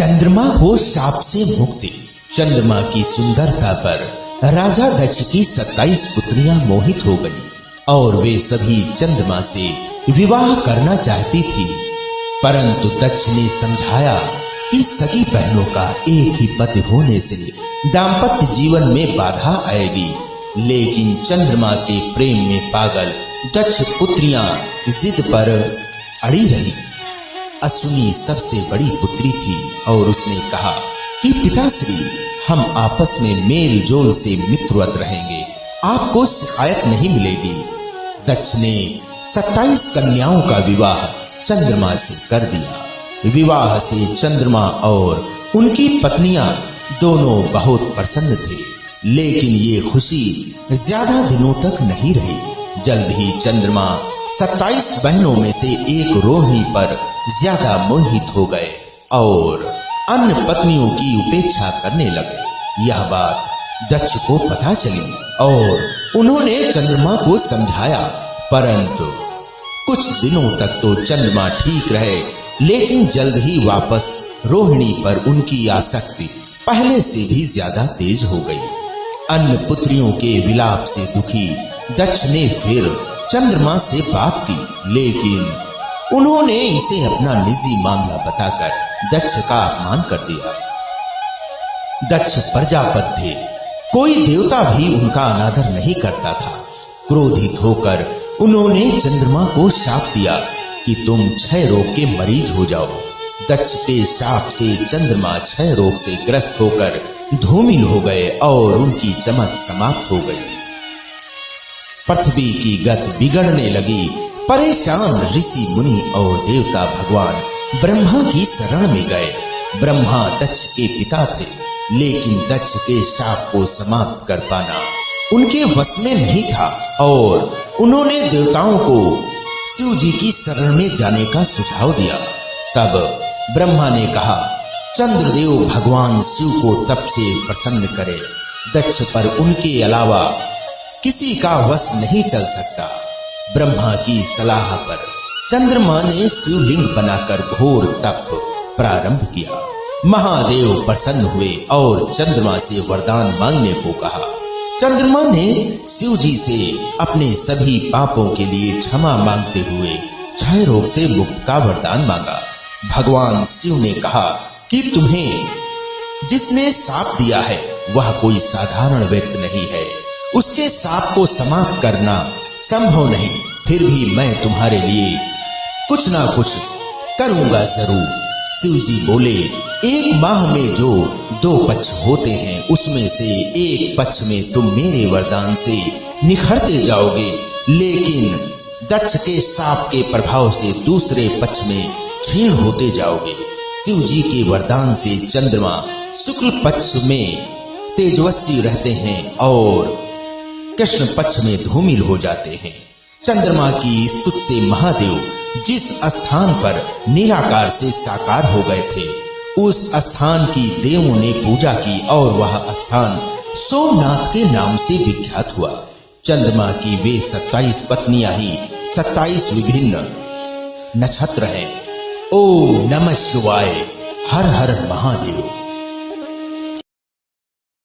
चंद्रमा को शाप से मुक्ति। चंद्रमा की सुंदरता पर राजा दक्ष की 27 पुत्रियां मोहित हो गईं और वे सभी चंद्रमा से विवाह करना चाहती थी, परंतु दक्ष ने समझाया कि सगी बहनों का एक ही पति होने से दाम्पत्य जीवन में बाधा आएगी। लेकिन चंद्रमा के प्रेम में पागल दक्ष पुत्रियां जिद पर अड़ी रही। अश्विनी सबसे बड़ी पुत्री थी और उसने कहा कि पिताश्री, हम आपस में मेल जोल से मित्रवत रहेंगे, आपको शिकायत नहीं मिलेगी। दक्ष ने 27 कन्याओं का विवाह चंद्रमा से कर दिया। विवाह से चंद्रमा और उनकी पत्नियां दोनों बहुत प्रसन्न थे, लेकिन ये खुशी ज्यादा दिनों तक नहीं रही। जल्द ही चंद्रमा 27 बहनों में से एक रोहिणी पर ज्यादा मोहित हो गए और अन्य पत्नियों की उपेक्षा करने लगे। यह बात दक्ष को पता चली और उन्होंने चंद्रमा को समझाया, परंतु कुछ दिनों तक तो चंद्रमा ठीक रहे, लेकिन जल्द ही वापस रोहिणी पर उनकी आसक्ति पहले से भी ज्यादा तेज हो गई। अन्य पुत्रियों के विलाप से दुखी दक्ष ने फिर चंद्रमा से बात की, लेकिन उन्होंने इसे अपना निजी मामला बताकर दक्ष का अपमान कर दिया। दक्ष प्रजापति थे, कोई देवता भी उनका अनादर नहीं करता था। क्रोधित होकर उन्होंने चंद्रमा को शाप दिया कि तुम क्षय रोग के मरीज हो जाओ। दक्ष के शाप से चंद्रमा क्षय रोग से ग्रस्त होकर धूमिल हो गए और उनकी चमक समाप्त हो गई। पृथ्वी की गति बिगड़ने लगी। परेशान ऋषि मुनि और देवता भगवान ब्रह्मा की शरण में गए। ब्रह्मा दक्ष के पिता थे, लेकिन दक्ष के शाप को समाप्त कर पाना उनके वश में नहीं था और उन्होंने देवताओं को शिव जी की शरण में जाने का सुझाव दिया। तब ब्रह्मा ने कहा, चंद्रदेव भगवान शिव को तप से प्रसन्न करे। दक्ष पर उनके अलावा किसी का वश नहीं चल सकता। ब्रह्मा की सलाह पर चंद्रमा ने शिवलिंग बनाकर घोर तप प्रारंभ किया। महादेव प्रसन्न हुए और चंद्रमा से वरदान मांगने को कहा। चंद्रमा ने शिव जी से अपने सभी पापों के लिए क्षमा मांगते हुए क्षय रोग से मुक्त का वरदान मांगा। भगवान शिव ने कहा कि तुम्हें जिसने शाप दिया है वह कोई साधारण व्यक्ति नहीं है, उसके शाप को समाप्त करना संभव नहीं, फिर भी मैं तुम्हारे लिए कुछ ना कुछ करूंगा जरूर। शिव जी बोले, एक माह में जो 2 पक्ष होते हैं, उसमें से एक पक्ष में तुम मेरे वरदान से निखरते जाओगे, लेकिन दक्ष के शाप के प्रभाव से दूसरे पक्ष में क्षीण होते जाओगे। शिव जी के वरदान से चंद्रमा शुक्ल पक्ष में तेजस्वी रहते हैं और कृष्ण पक्ष में धूमिल हो जाते हैं। चंद्रमा की स्तुति से महादेव जिस स्थान पर निराकार से साकार हो गए थे, उस स्थान की देवों ने पूजा की और वह स्थान सोमनाथ के नाम से विख्यात हुआ। चंद्रमा की वे 27 पत्नियां ही 27 विभिन्न नक्षत्र हैं। ओम नमः शिवाय। हर हर महादेव।